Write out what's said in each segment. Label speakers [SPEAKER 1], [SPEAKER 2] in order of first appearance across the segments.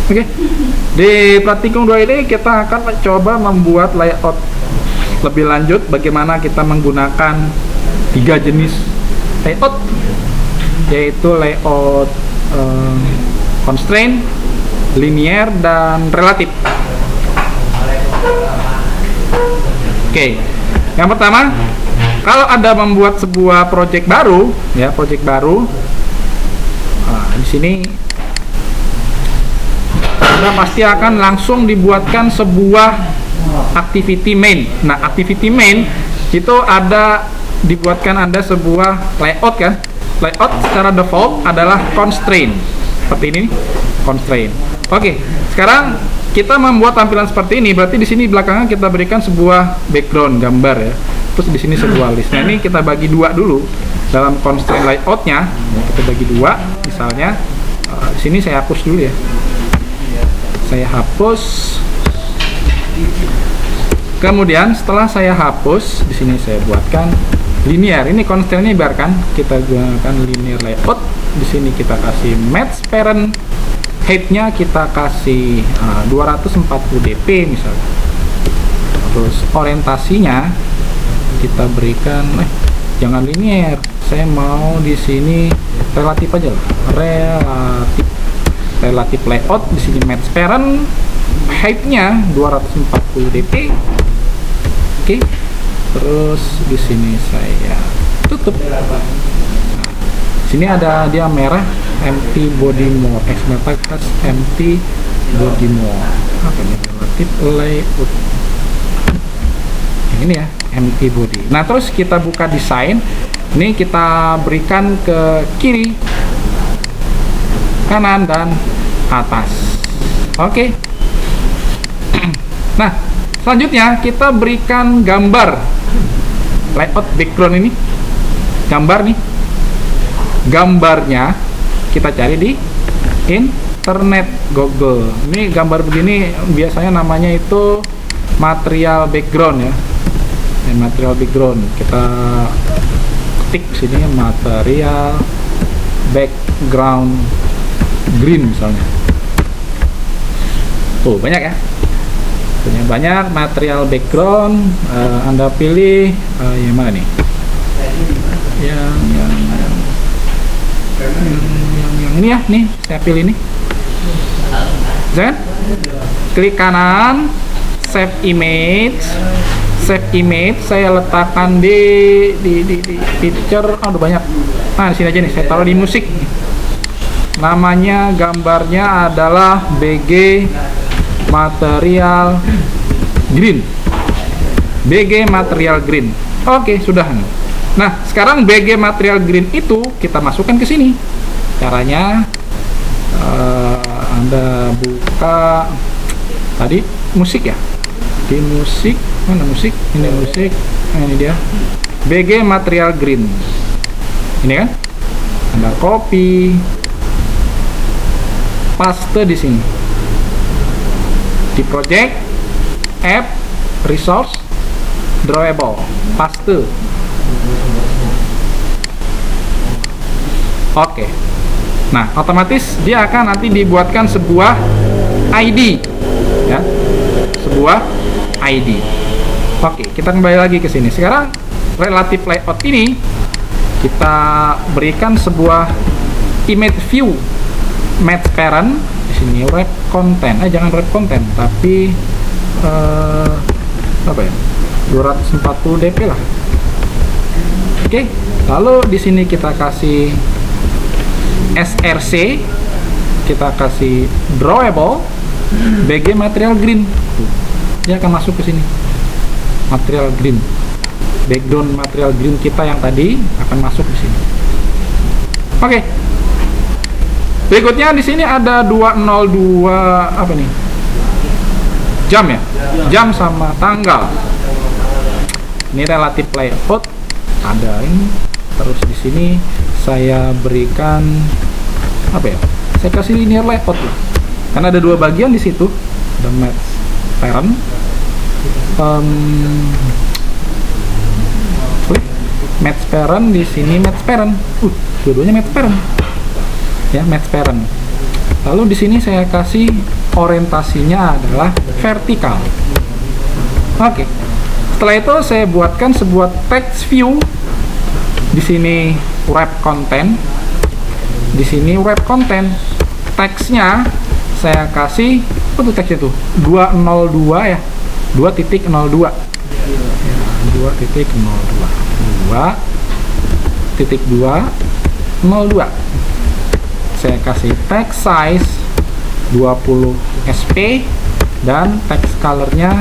[SPEAKER 1] Oke. Di praktikum 2 ini kita akan mencoba membuat layout lebih lanjut, bagaimana kita menggunakan 3 jenis layout, yaitu layout constraint, linear, dan relatif. Oke. Yang pertama, kalau Anda membuat sebuah project baru, ya, project baru, di sini Anda pasti akan langsung dibuatkan sebuah activity main. Nah, activity main itu ada dibuatkan Anda sebuah layout, kan? Layout secara default adalah constraint. Seperti ini, constraint. Oke, sekarang kita membuat tampilan seperti ini. Berarti di sini belakangan kita berikan sebuah background gambar, ya. Terus di sini sebuah list. Nah, ini kita bagi dua dulu dalam constraint layoutnya. Kita bagi dua. Misalnya di sini saya hapus dulu, ya. Saya hapus. Kemudian setelah saya hapus, di sini saya buatkan linear. Ini constraint-nya biarkan kita gunakan linear layout. Di sini kita kasih match parent, height-nya kita kasih 240 dp misalnya. Terus orientasinya kita berikan jangan linear. Saya mau di sini relatif aja lah. Relatif layout, di sini match parent, height-nya 240 dp. Oke. Terus di sini saya tutup. Nah, sini ada dia merah, empty body mode, Xmatic empty body mode. Apa ini? Relatif layout. Yang ini, ya, empty body. Nah, terus kita buka desain. Ini kita berikan ke kiri, kanan, dan atas. Oke. Nah, selanjutnya kita berikan gambar layout background ini. Gambar nih. Gambarnya kita cari di internet Google. Ini gambar begini biasanya namanya itu material background, ya. Material background. Kita ketik sini material background green misalnya. Banyak, ya. Banyak material background. Anda pilih yang mana nih? Yang ini, ya. Nih saya pilih nih. Jangan klik kanan, save image. Save image saya letakkan di picture. Aduh, banyak. Nah, di sini aja nih, saya taruh di musik. Namanya gambarnya adalah BG material green. BG material green. Oke, sudah. Nah, sekarang BG material green itu kita masukkan ke sini. Caranya Anda buka tadi musik, ya. Di musik, mana musik? Ini musik. Nah, ini dia. BG material green. Ini, kan? Anda copy, paste di sini. Di project, app, resource, drawable, paste. Oke. Nah, otomatis dia akan nanti dibuatkan sebuah ID, ya. Sebuah ID. Oke, kita kembali lagi ke sini. Sekarang relative layout ini kita berikan sebuah image view match parent. Di sini wrap content. Jangan wrap content, tapi apa ya? 240 dp lah. Oke. Lalu di sini kita kasih src, kita kasih drawable, BG material green. Dia akan masuk ke sini. Material green. Background material green kita yang tadi akan masuk di sini. Oke. Berikutnya di sini ada 202 apa nih? Jam, ya? Jam sama tanggal. Ini relative layout. Ada ini. Terus di sini saya berikan apa ya? Saya kasih linear layout lah. Karena ada dua bagian di situ. Ada match parent. Match parent di sini match parent. Dua-duanya match parent. Ya, match parent. Lalu di sini saya kasih orientasinya adalah vertikal. Oke. Setelah itu saya buatkan sebuah text view. Di sini wrap content. Di sini wrap content. Teksnya saya kasih apa tuh teksnya tuh? 202 ya. 2.02. 2.02. 2.202. Saya kasih text size 20 sp dan text colornya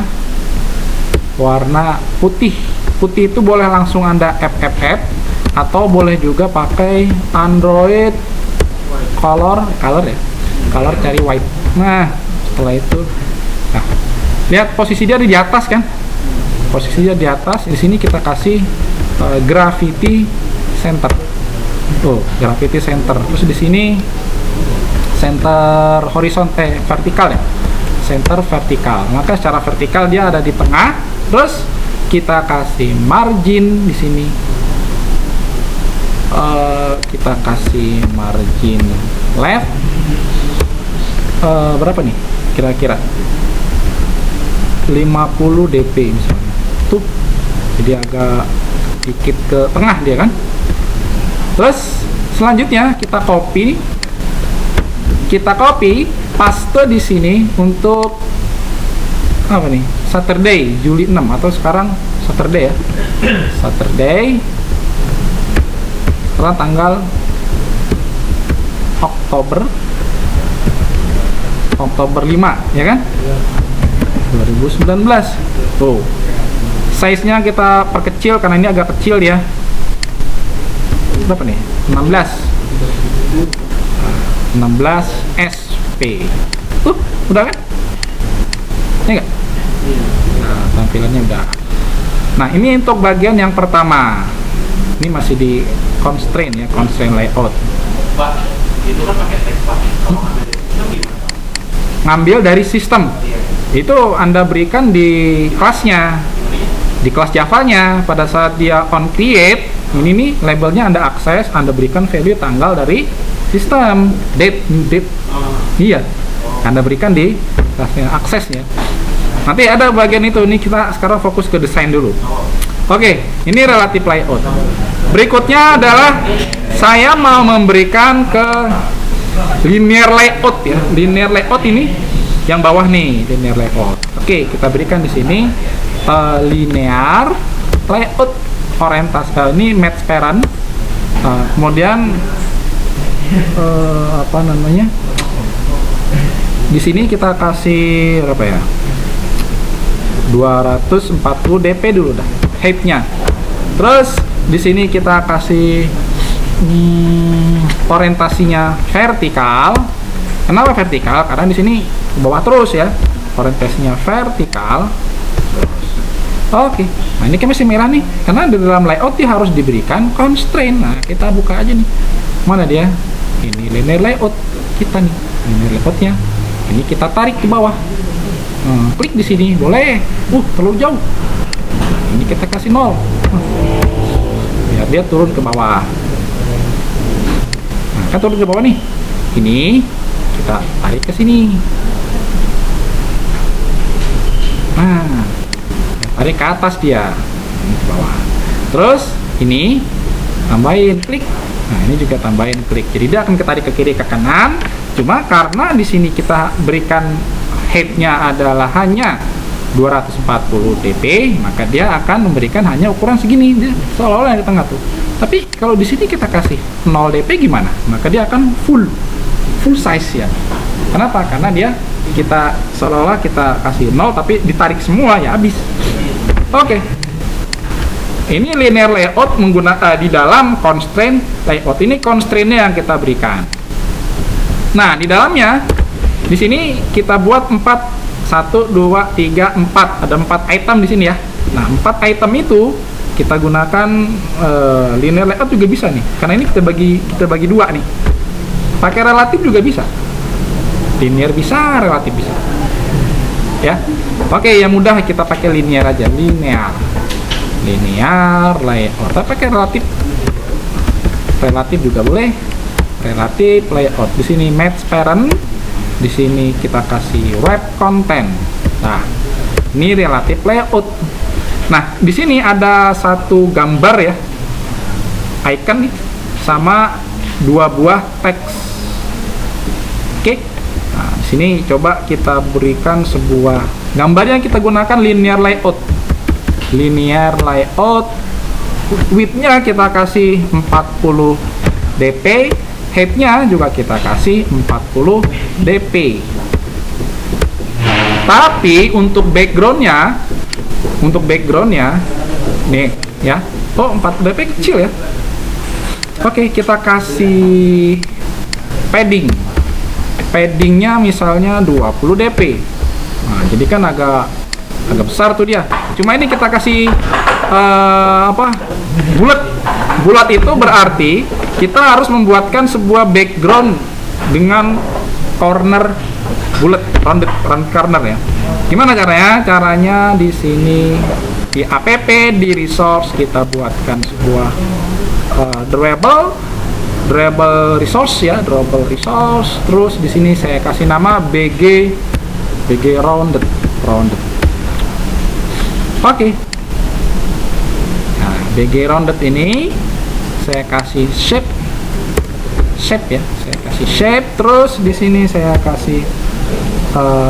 [SPEAKER 1] warna putih. Putih itu boleh langsung Anda FFF atau boleh juga pakai Android color ya. Color cari white. Nah, setelah itu lihat posisi dia di atas kan? Posisi dia di atas. Di sini kita kasih gravity center. Tuh, gravity center. Terus di sini center horizontal vertikal ya. Center vertikal. Maka secara vertikal dia ada di tengah. Terus kita kasih margin di sini. Kita kasih margin left. Berapa nih? Kira-kira 50 dp misalnya. Tuh. Jadi agak dikit ke tengah dia kan. Terus selanjutnya kita copy, paste di sini untuk apa nih? Saturday, Juli 6 atau sekarang Saturday ya. Saturday. Sekarang tanggal Oktober 5 ya kan? 2019. Tuh. Size-nya kita perkecil karena ini agak kecil ya. Berapa nih? 16 SP. Udah kan? Ya enggak? Nah, tampilannya udah. Nah, ini untuk bagian yang pertama. Ini masih di constraint ya, constraint layout.
[SPEAKER 2] Pak, itu kan pakai teks, Pak. Kalau
[SPEAKER 1] Ngambil dari sistem. Itu Anda berikan di kelasnya. Di kelas Java-nya pada saat dia on create, ini nih labelnya Anda akses, Anda berikan value tanggal dari sistem, date, new date. Iya. Anda berikan di kelasnya aksesnya. Nanti ada bagian itu. Ini kita sekarang fokus ke desain dulu. Oke, ini relative layout. Berikutnya adalah saya mau memberikan ke linear layout ya. Linear layout ini yang bawah nih, linear layout. Oke, kita berikan di sini linear layout orientasi. Ini match parent. Kemudian apa namanya? Di sini kita kasih berapa ya? 240 dp dulu dah height-nya. Terus di sini kita kasih orientasinya vertikal. Kenapa vertikal? Karena di sini ke bawah terus ya. Orientasinya vertikal. Oke. Nah, ini kan masih merah nih. Karena di dalam layout dia harus diberikan constraint. Nah, kita buka aja nih. Mana dia? Ini linear layout kita nih. Linear layoutnya. Ini kita tarik ke bawah. Klik di sini, boleh. Terlalu jauh. Ini kita kasih 0. Biar dia turun ke bawah. Nah, kan turun ke bawah nih. Ini kita tarik ke sini. Nah, tarik ke atas dia. Ini ke bawah. Terus ini tambahin klik. Nah, ini juga tambahin klik. Jadi dia akan ketarik ke kiri ke kanan. Cuma karena di sini kita berikan height-nya adalah hanya 240 dp, maka dia akan memberikan hanya ukuran segini, dia seolah-olah di tengah tuh. Tapi kalau di sini kita kasih 0 dp gimana? Maka dia akan full size ya. Kenapa? Karena dia kita seolah-olah kita kasih 0 tapi ditarik semua ya habis. Oke. Ini linear layout menggunakan di dalam constraint layout. Ini constraint-nya yang kita berikan. Nah, di dalamnya di sini kita buat 1, 2, 3, 4. Ada 4 item di sini ya. Nah, 4 item itu kita gunakan linear layout juga bisa nih. Karena ini kita bagi 2 nih. Pakai relatif juga bisa. Linear bisa, relatif bisa. Ya. Oke, yang mudah kita pakai linear aja. Linear layout. Tapi pakai relatif. Relatif juga boleh. Relatif layout. Di sini match parent di sini kita kasih web content. Nah, ini relatif layout. Nah, di sini ada satu gambar ya, icon nih, sama 2 buah teks. Oke. Nah, di sini coba kita berikan sebuah gambar yang kita gunakan linear layout. Linear layout, width-nya kita kasih 40 dp, height-nya juga kita kasih 40 dp. Tapi untuk background-nya nih ya, 40 dp kecil ya. Oke, kita kasih paddingnya misalnya 20 dp. Nah, jadi kan agak besar tuh dia. Cuma ini kita kasih bulat itu berarti kita harus membuatkan sebuah background dengan corner bulat, round corner ya. Gimana caranya? Caranya di sini di app di resource kita buatkan sebuah drawable resource ya, drawable resource. Terus di sini saya kasih nama bg rounded. Oke. Nah, bg rounded ini saya kasih shape ya, saya kasih shape. Terus di sini saya kasih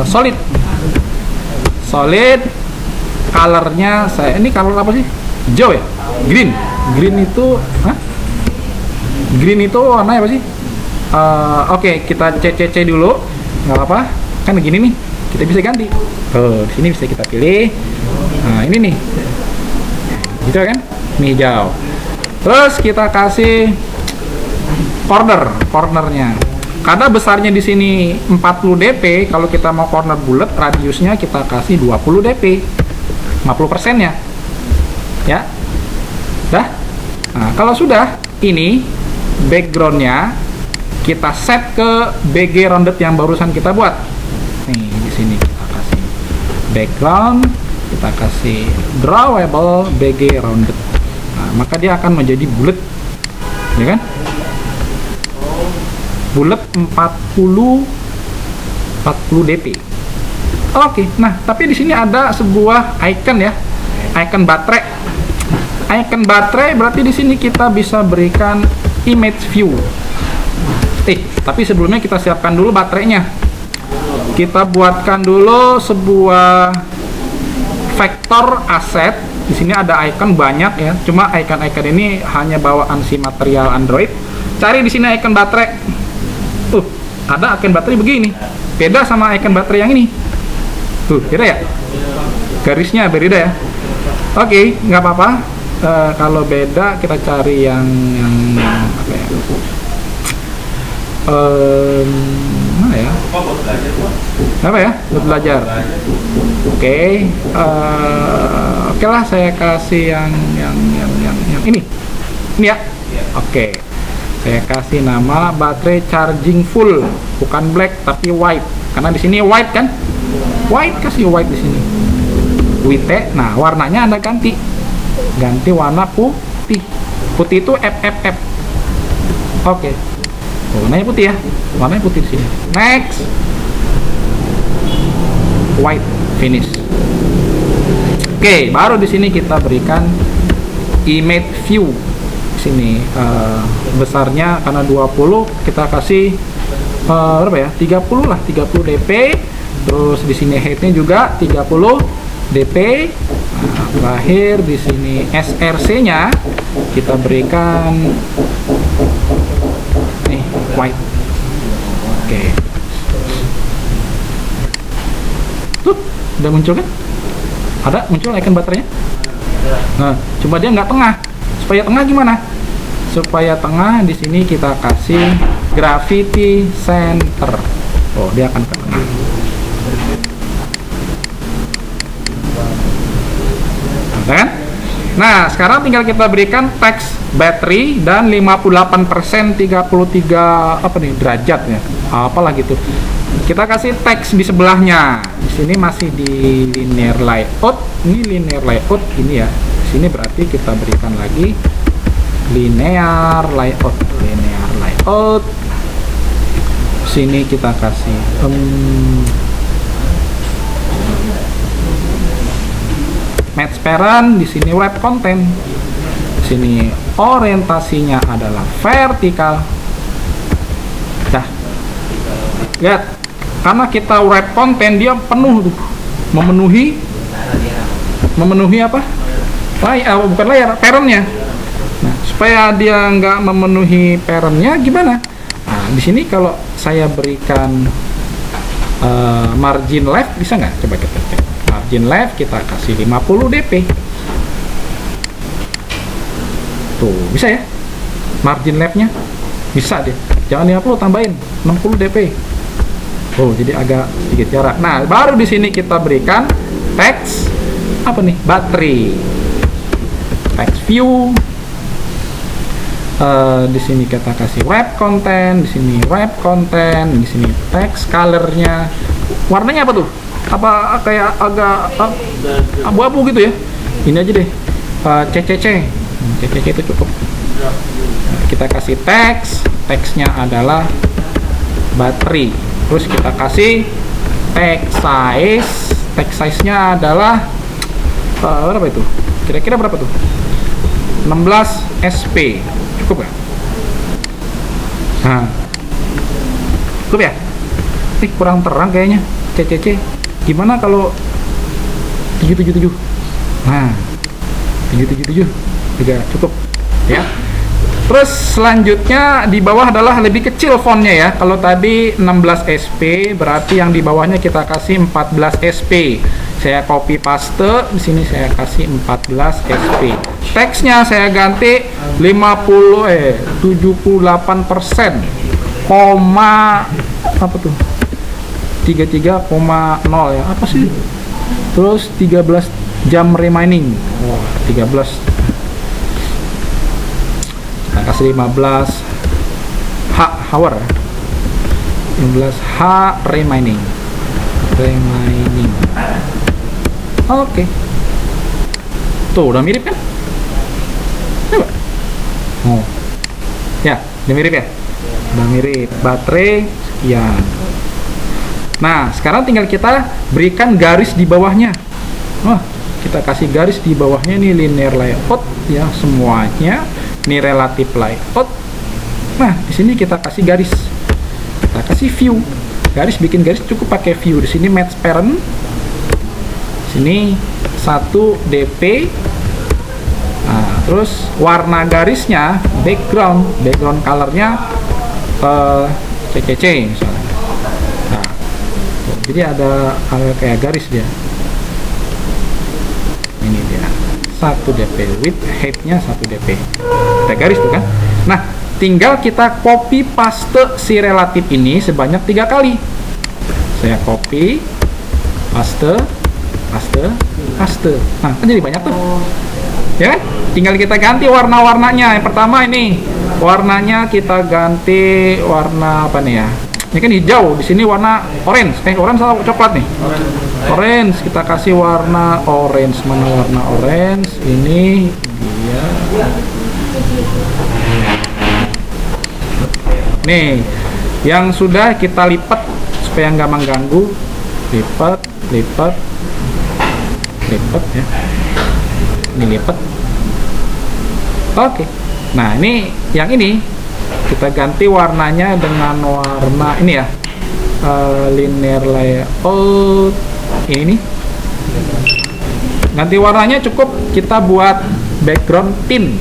[SPEAKER 1] solid. Colornya ini color apa sih? Hijau ya, green itu warna apa sih? Oke, kita CCC dulu, nggak apa-apa, kan begini nih, kita bisa ganti. Di sini bisa kita pilih. Nah, ini nih, gitu kan? Ini hijau. Terus kita kasih cornernya. Karena besarnya di sini 40 dp, kalau kita mau corner bulat, radiusnya kita kasih 20 dp, 50% ya. Ya, dah. Nah, kalau sudah, ini backgroundnya kita set ke bg rounded yang barusan kita buat. Nih, di sini kita kasih background, kita kasih drawable bg rounded. Nah, maka dia akan menjadi bulat, ya kan? Bulat 40 dp. Oke, nah tapi di sini ada sebuah icon ya, icon baterai. Icon baterai berarti di sini kita bisa berikan image view. Tapi sebelumnya kita siapkan dulu baterainya. Kita buatkan dulu sebuah vektor asset. Di sini ada icon banyak ya. Cuma icon-icon ini hanya bawaan si material Android. Cari di sini icon baterai. Ada icon baterai begini. Beda sama icon baterai yang ini. Beda ya? Garisnya beda ya. Oke, nggak apa-apa. Kalau beda kita cari yang apa ya? Mana ya? Apa ya? Buat belajar. Oke, oke lah, saya kasih yang ini ya. Oke, saya kasih nama baterai charging full, bukan black tapi white, karena di sini white kan, white, kasih white di sini. WT, nah warnanya Anda ganti warna putih. Putih itu FFF. Oke. Warnanya putih ya. Warnanya putih di sini. Next. White finish. Oke, baru di sini kita berikan image view. Di sini besarnya karena 20 kita kasih berapa ya? 30 lah, 30 dp. Terus di sini height-nya juga 30 dp. Nah, terakhir di sini SRC-nya kita berikan nih white. Oke. Tuh, udah muncul kan? Ada muncul icon baterainya. Nah, cuma dia nggak tengah. Supaya tengah gimana? Supaya tengah di sini kita kasih gravity center. Oh, dia akan ke tengah. Kan? Nah, sekarang tinggal kita berikan text battery dan 58% 33 apa nih derajat ya. Apalah gitu. Kita kasih teks di sebelahnya. Di sini masih di linear layout. Ini linear layout ini ya. Di sini berarti kita berikan lagi linear layout. Sini kita kasih match parent, di sini wrap content. Di sini orientasinya adalah vertikal. Dah. Lihat. Karena kita wrap content dia penuh tuh. Memenuhi apa? Bukan layar, parentnya. Nah, supaya dia nggak memenuhi parentnya gimana? Nah, di sini kalau saya berikan margin left bisa nggak? Coba kita cek. Margin left kita kasih 50 dp. Tuh, bisa ya? Margin leftnya bisa deh. Jangan 50, tambahin 60 dp. Oh, jadi agak sedikit jarak. Nah, baru di sini kita berikan text apa nih? Battery. Text view. Di sini kita kasih wrap content, di sini wrap content, di sini text colornya. Warnanya apa tuh? Apa kayak agak abu-abu gitu ya? Ini aja deh. CCC. CCC itu cukup. Nah, kita kasih text-nya adalah battery. Terus kita kasih text size-nya adalah berapa itu? Kira-kira berapa tuh? 16 SP. Cukup nggak? Nah, cukup ya? Kurang terang kayaknya. CCC. Gimana kalau 777? Nah, 777 juga cukup ya. Terus selanjutnya di bawah adalah lebih kecil fontnya ya. Kalau tadi 16 SP, berarti yang di bawahnya kita kasih 14 SP. Saya copy paste, di sini saya kasih 14 SP. Teksnya saya ganti 78%, apa tuh? 33,0 ya. Apa sih? Terus 13 jam remaining. Wah, 13. Kita kasih 15 hour. 15 remaining. Oke. Tuh, udah mirip kan? Coba. Oh. Ya, udah mirip ya? Udah mirip. Baterai sekian. Nah, sekarang tinggal kita berikan garis di bawahnya. Wah, kita kasih garis di bawahnya nih, linear layout ya semuanya. Ini relative layout. Nah, di sini kita kasih garis. Kita kasih view. Garis, bikin garis cukup pakai view. Di sini match parent. Sini 1 dp. Nah, terus warna garisnya background colornya CCC misalnya. Nah, jadi ada kayak garis dia. Ini dia 1 dp, width height-nya 1 dp. Ada garis tuh kan. Nah, tinggal kita copy paste si relatif ini sebanyak 3 kali. Saya copy, paste. Nah, kan jadi banyak tuh. Ya kan? Tinggal kita ganti warna-warnanya. Yang pertama ini warnanya kita ganti warna apa nih ya? Ini kan hijau, di sini warna orange. Orange atau coklat nih? Orange. Kita kasih warna orange. Mana warna orange? Ini dia. Nih, yang sudah kita lipat supaya nggak mengganggu. Lipat ya. Ini lipat. Oke. Nah, ini yang ini kita ganti warnanya dengan warna ini ya. Linear layout ini nih. Ganti warnanya cukup kita buat background tint.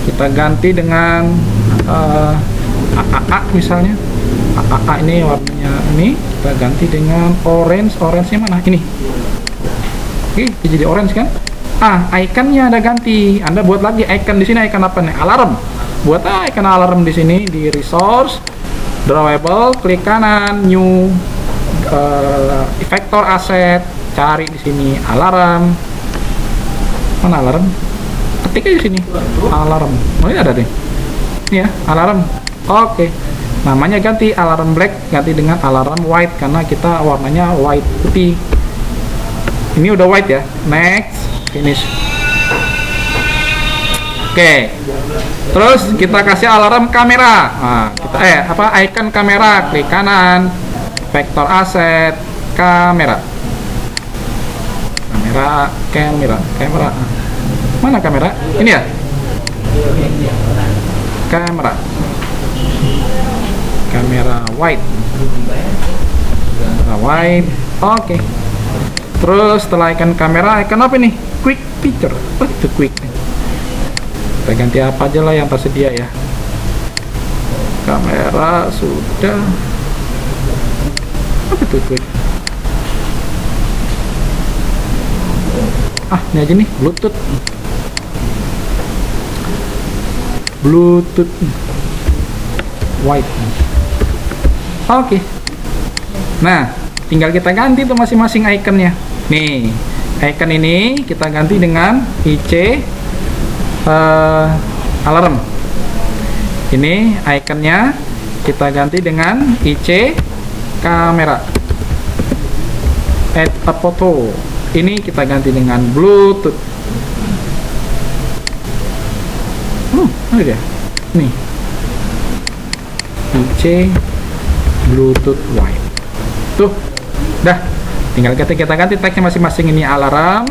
[SPEAKER 1] Kita ganti dengan AAA misalnya. AAA ini warnanya ini kita ganti dengan orange. Orange-nya mana? Ini. Oke, jadi orange kan? Ikonnya ada ganti. Anda buat lagi icon di sini, icon apa nih? Alarm. Buat icon alarm di sini di resource, drawable, klik kanan, new, vector asset, cari di sini alarm. Mana alarm? Ketik aja di sini. Alarm. Oh, ini ada deh. Ini ya, alarm. Oke. Namanya ganti alarm black, ganti dengan alarm white karena kita warnanya white putih. Ini udah white ya. Next, finish. Oke. Terus kita kasih alarm kamera. Nah, icon kamera, klik kanan, vektor aset, kamera. Kamera. Mana kamera? Ini ya? Kamera wide. Oke. Terus setelah icon kamera, icon apa nih? Quick picture. Itu quick. Kita ganti apa aja lah yang tersedia ya. Kamera sudah. Apa itu quick? Ini aja nih, Bluetooth white. Oke. Nah, tinggal kita ganti tuh masing-masing iconnya. Nih, icon ini kita ganti dengan IC alarm. Ini iconnya kita ganti dengan IC kamera. Add a photo. Ini kita ganti dengan Bluetooth. Ada dia. Nih. IC Bluetooth white. Tuh. Dah. Tinggal kita ganti tagnya masing-masing. Ini alarm.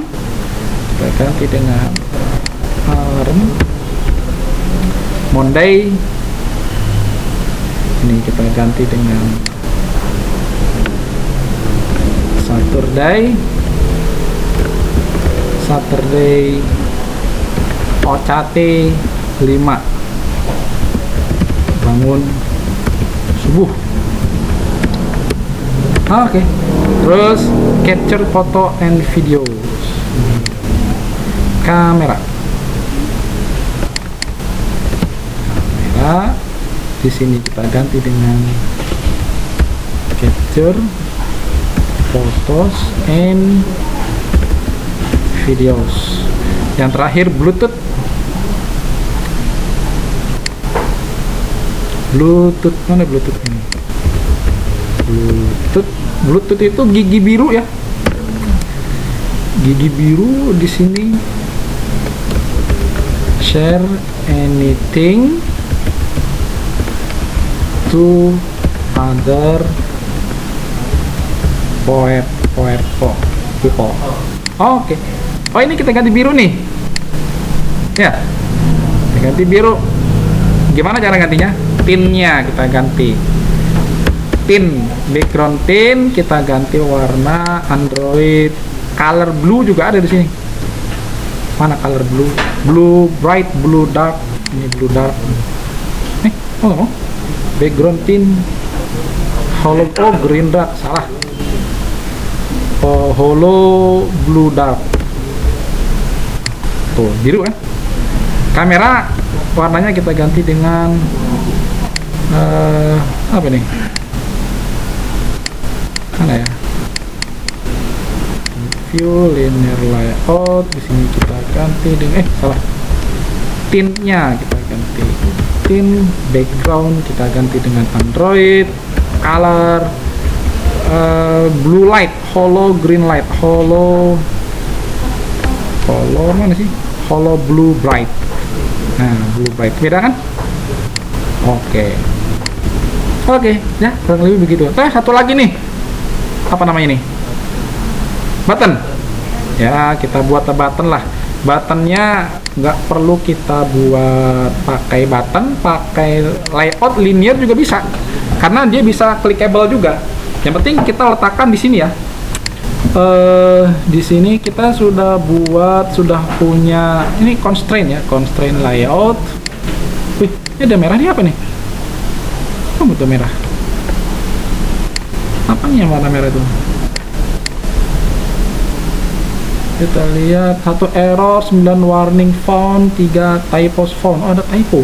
[SPEAKER 1] Kita ganti dengan alarm. Monday. Ini kita ganti dengan Saturday. OCT 5. Bangun subuh. Oke. Terus capture photo and video. Kamera. Di sini kita ganti dengan capture photos and videos. Yang terakhir Bluetooth mana Bluetooth ini? Bluetooth itu gigi biru ya. Gigi biru di sini. Share anything to other people. Oke. Oh, ini kita ganti biru nih. Ya. Kita ganti biru. Gimana cara gantinya? Tinnya kita ganti. Background tint kita ganti warna Android. Color blue juga ada di sini. Mana color blue? Blue bright, blue dark. Ini blue dark. Background tint hollow, green dark, salah. Hollow blue dark. Tuh, biru kan? Kamera warnanya kita ganti dengan apa nih? Mana ya? View linear layout. Di sini kita ganti dengan salah. Tintnya kita ganti. Tint background kita ganti dengan Android. Color blue light, hollow green light, hollow mana sih? Hollow blue bright. Nah, blue bright beda kan? Oke, ya kurang lebih begitu. Satu lagi nih, apa namanya nih? Button. Ya, kita buat button lah. Buttonnya nggak perlu kita buat pakai button, pakai layout linear juga bisa, karena dia bisa clickable juga. Yang penting kita letakkan di sini ya. Di sini kita sudah punya ini constraint ya, constraint layout. Wih, ini ada merah, ini apa nih? Oh, betul merah. Apa nih yang warna merah itu? Kita lihat 1 error, 9 warning found, 3 typos found. Oh, ada typo.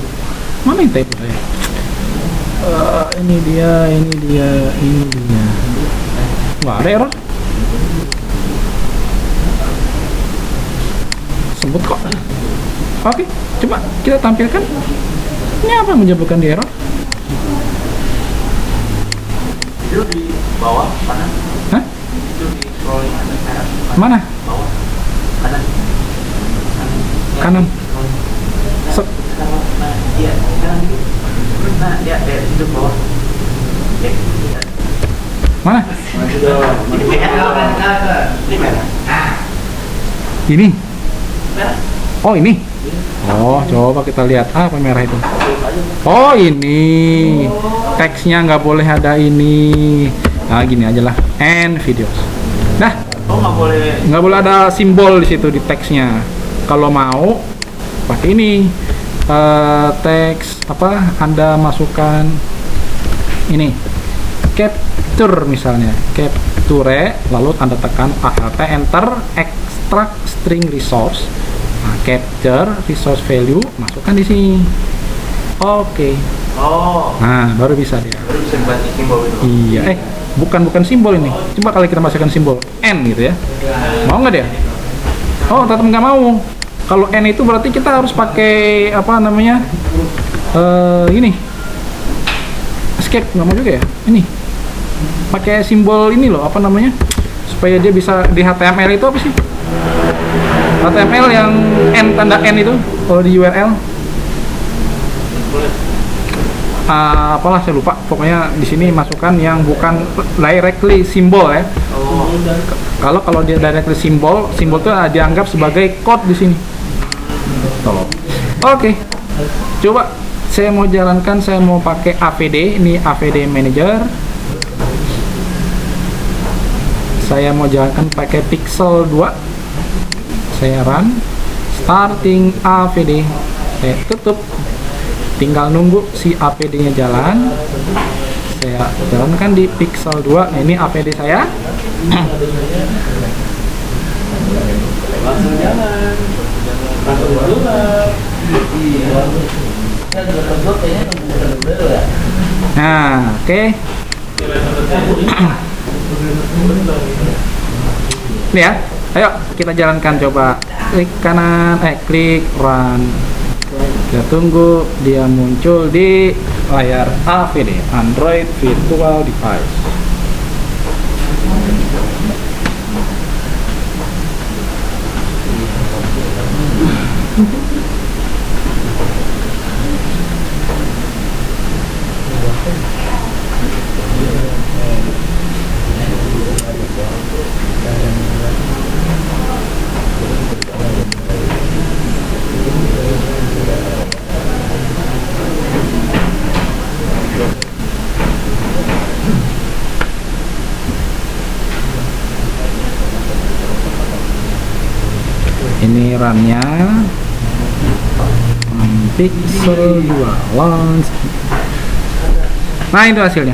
[SPEAKER 1] Mana yang typo saya? Ini dia. Wah, ada error. Sebut kok. Oke, coba kita tampilkan. Ini apa yang menyebabkan di error?
[SPEAKER 2] Itu di bawah kanan.
[SPEAKER 1] Hah?
[SPEAKER 2] Itu di scrolling kanan.
[SPEAKER 1] Mana?
[SPEAKER 2] Bawah kanan.
[SPEAKER 1] Kanan.
[SPEAKER 2] Nah, iya, sekarang gitu. Nah, dia itu bawah. Oke.
[SPEAKER 1] Mana?
[SPEAKER 2] Ini merah. Ini merah.
[SPEAKER 1] Ini.
[SPEAKER 2] Merah.
[SPEAKER 1] Oh ini. Oh coba kita lihat apa merah itu. Oh ini. Teksnya nggak boleh ada ini. Nah gini aja lah. End videos. Nah
[SPEAKER 2] Oh,
[SPEAKER 1] nggak boleh ada simbol di situ di teksnya. Kalau mau pakai ini. Teks apa? Anda masukkan ini. Capture misalnya. Capture lalu Anda tekan Alt Enter extract string resource. Nah, capture resource value masukkan di sini. Oke.
[SPEAKER 2] Oh,
[SPEAKER 1] Nah, baru bisa dia.
[SPEAKER 2] baru bisa dibantu simbol itu.
[SPEAKER 1] Iya. Bukan simbol ini. Coba kali kita masukkan simbol N gitu ya. Mau nggak dia? Oh, tetap nggak mau. Kalau N itu berarti kita harus pakai apa namanya? Ini. Escape nggak mau juga ya? Ini. Pakai simbol ini loh, apa namanya? Supaya dia bisa di HTML itu apa sih? HTML yang N tanda N itu kalau di URL. Apalah saya lupa. Pokoknya di sini masukkan yang bukan directly simbol ya.
[SPEAKER 2] Oh,
[SPEAKER 1] Kalau dia directly simbol itu dianggap sebagai code di sini. Tolong. Oke. Coba saya mau jalankan, saya mau pakai AVD, ini AVD Manager. Saya mau jalankan pakai Pixel 2. Saya run. Starting AVD. Saya tutup. Tinggal nunggu si AVD-nya jalan. Saya jalankan di Pixel 2. Nah, ini AVD saya.
[SPEAKER 2] langsung jalan. Langsung jalan. Iya.
[SPEAKER 1] Nah, oke. Ini ya. Ayo kita jalankan, coba. Klik kanan, klik run. Kita tunggu dia muncul di layar AVD, Android Virtual Device. Ini RAM-nya Pixel 2 launch. Nah itu hasilnya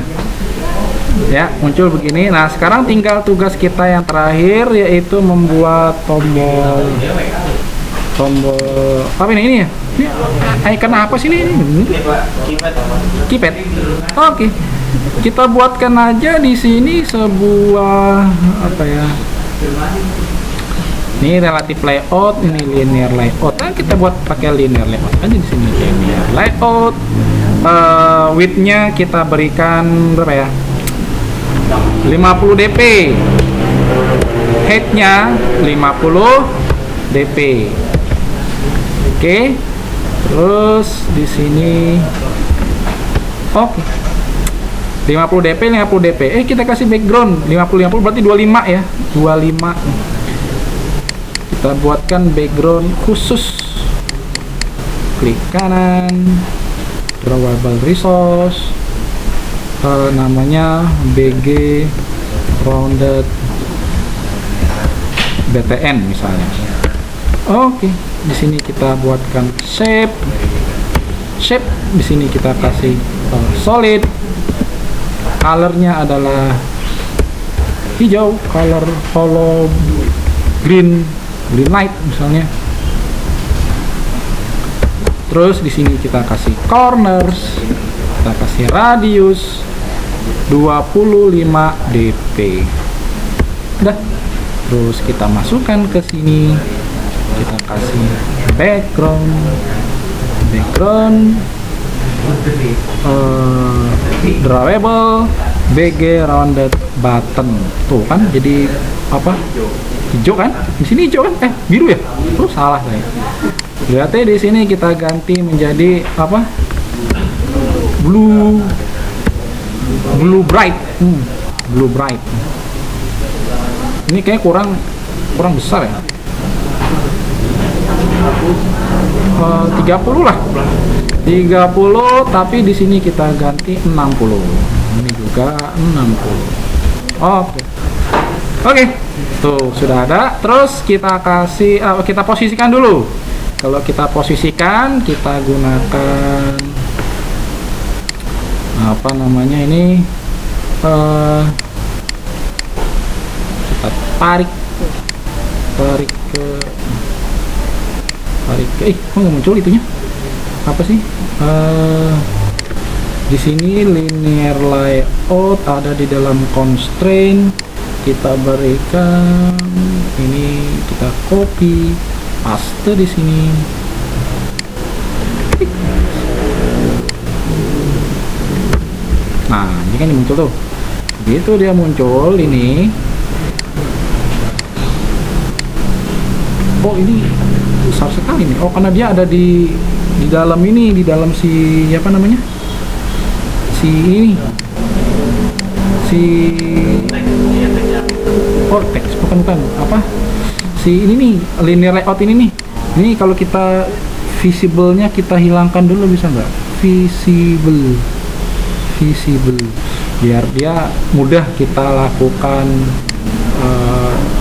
[SPEAKER 1] ya, muncul begini. Nah sekarang tinggal tugas kita yang terakhir, yaitu membuat tombol apa ini ya, ini icon apa sih ini? Keypad. Oke. Kita buatkan aja di sini sebuah apa ya, ini relative layout, ini linear layout. Nah, kita buat pakai linear layout aja di sini, linear layout. Width-nya kita berikan berapa ya? 50 dp. Height-nya 50 dp. Oke. Terus di sini oke. 50 dp, 50 dp. Kita kasih background 50 berarti 25 ya. 25. Kita buatkan background khusus. Klik kanan, drawable resource, namanya BG rounded BTN misalnya. Oke, di sini kita buatkan shape. Di sini kita kasih solid. Colornya adalah hijau, color hollow green light misalnya. Terus di sini kita kasih corners, kita kasih radius 25 dp. Udah. Terus kita masukkan ke sini, kita kasih background drawable BG rounded button. Tuh kan jadi apa? Hijau kan? Di sini hijau kan? Biru ya? Terus salah saya. Berarti di sini kita ganti menjadi apa? Blue bright. Blue bright. Ini kayak kurang besar ya. 30 lah. 30, tapi di sini kita ganti 60. Ini juga 60. Oke. Tuh, sudah ada. Terus kita kasih kita posisikan dulu. Kalau kita posisikan, kita gunakan apa namanya ini? Kita tarik ke kok nggak muncul itunya? Apa sih? Di sini linear layout ada di dalam constraint. Kita berikan ini, kita copy paste di sini. Nah, ini kan muncul tuh. Begitu dia muncul ini. Oh, ini besar sekali nih. Oh, karena dia ada di dalam ini, di dalam si apa namanya? Si ini. Teks bukan apa? Si ini nih, linear layout ini nih. Ini kalau kita visible-nya kita hilangkan dulu, bisa nggak? Visible biar dia mudah kita lakukan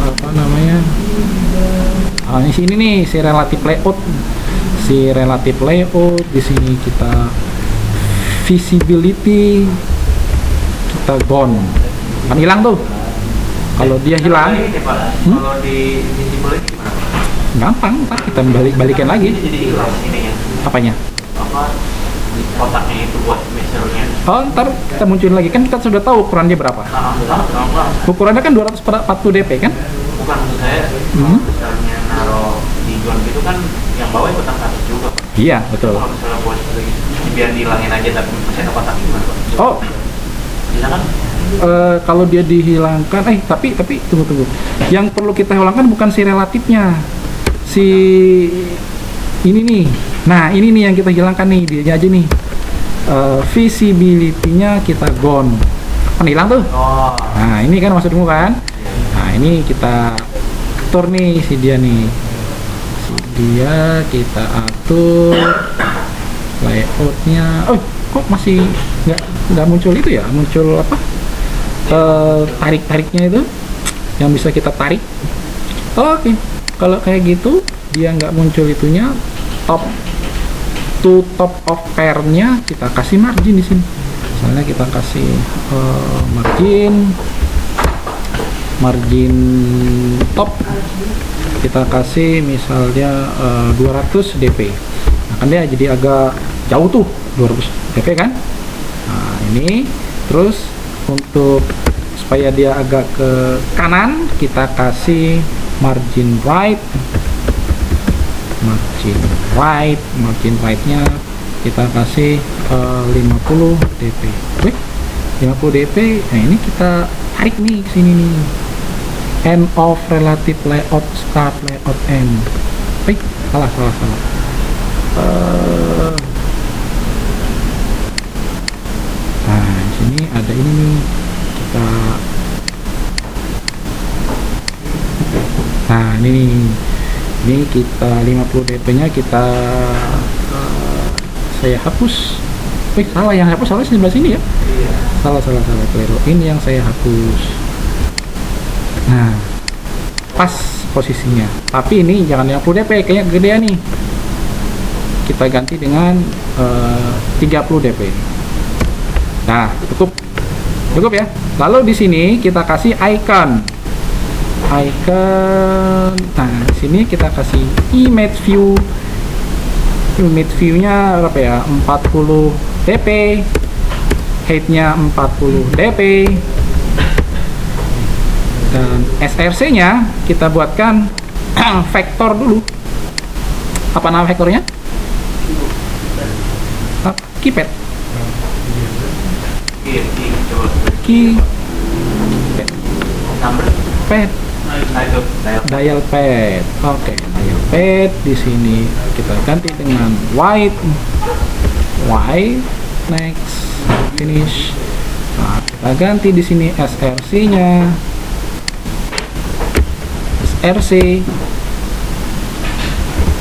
[SPEAKER 1] apa namanya, di sini nih si relative layout di sini kita visibility kita gone, kan hilang tuh. Kalau dia hilang,
[SPEAKER 2] kalau di visible ini gimana?
[SPEAKER 1] gampang, ntar kita balikin lagi.
[SPEAKER 2] Jadi hilang ininya.
[SPEAKER 1] Apanya?
[SPEAKER 2] Apa kotaknya itu buat measure-nya?
[SPEAKER 1] Oh, ntar kita munculin lagi, kan kita sudah tahu ukurannya berapa. Ukurannya kan 240 dp kan?
[SPEAKER 2] Bukan, maksud saya kalau misalnya naruh di gon gitu kan yang bawah ikutan satu juga, Pak.
[SPEAKER 1] Iya, betul.
[SPEAKER 2] Kalau misalnya buat biar dihilangin aja tapi masih ada kotak gimana, Pak?
[SPEAKER 1] Oh,
[SPEAKER 2] Bisa kan?
[SPEAKER 1] kalau dia dihilangkan, tapi tunggu. Yang perlu kita hilangkan bukan si relatifnya, si ini nih. Nah, ini nih yang kita hilangkan nih, dia aja nih. Visibility-nya kita gone, kan hilang tuh.
[SPEAKER 2] Oh.
[SPEAKER 1] Nah, ini kan maksudmu kan? Nah, ini kita atur nih si dia nih. Si dia kita atur layoutnya. Oh, kok masih nggak muncul itu ya? Muncul apa? Tarik-tariknya itu yang bisa kita tarik. Oke. Kalau kayak gitu dia nggak muncul itunya, top of pair-nya kita kasih margin di sini. Misalnya kita kasih margin top, kita kasih misalnya 200 dp. Nah, kan dia jadi agak jauh tuh 200 dp kan. Nah, ini terus untuk supaya dia agak ke kanan kita kasih margin right-nya kita kasih 50 dp. 50 dp. Nah, ini kita tarik nih ke sini nih. End of relative layout, start layout end. Salah. Nah, di sini ada ini nih. Nah, ini kita 50 dp nya kita saya hapus. Salah, yang hapus salah sebelah sini ya.
[SPEAKER 2] Iya.
[SPEAKER 1] Salah keliru. Ini yang saya hapus. Nah, pas posisinya. Tapi ini jangan 50 dp, kayaknya gedean nih. Kita ganti dengan 30 dp. Nah, cukup ya. Lalu di sini kita kasih icon. Nah, di sini kita kasih image view. Image view-nya berapa ya? 40 dp. Height-nya 40 dp. Dan src-nya kita buatkan vektor dulu. Apa nama vektornya? Keypad. Key
[SPEAKER 2] Number.
[SPEAKER 1] pad.
[SPEAKER 2] Nah, itu
[SPEAKER 1] Dial pad. Oke, dial Pad di sini kita ganti dengan white. Next, finish. Nah, kita ganti di sini SRC-nya. SRC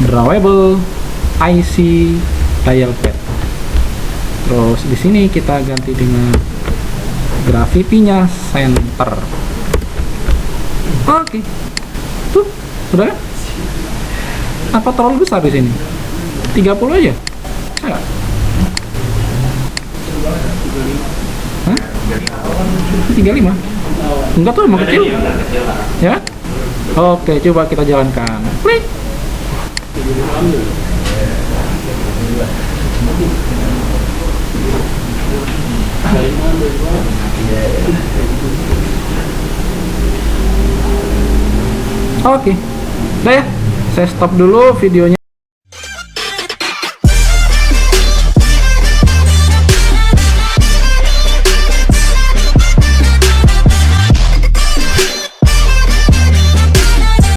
[SPEAKER 1] drawable IC dial pad. Terus di sini kita ganti dengan gravity-nya center. Oke. Tuh, sudah. Apa terlalu besar di sini? 30 aja. Enggak. Hah? 35. Enggak tuh, emang kecil. Ya? Oke, coba kita jalankan. Play. Oke. Udah ya. Saya stop dulu videonya.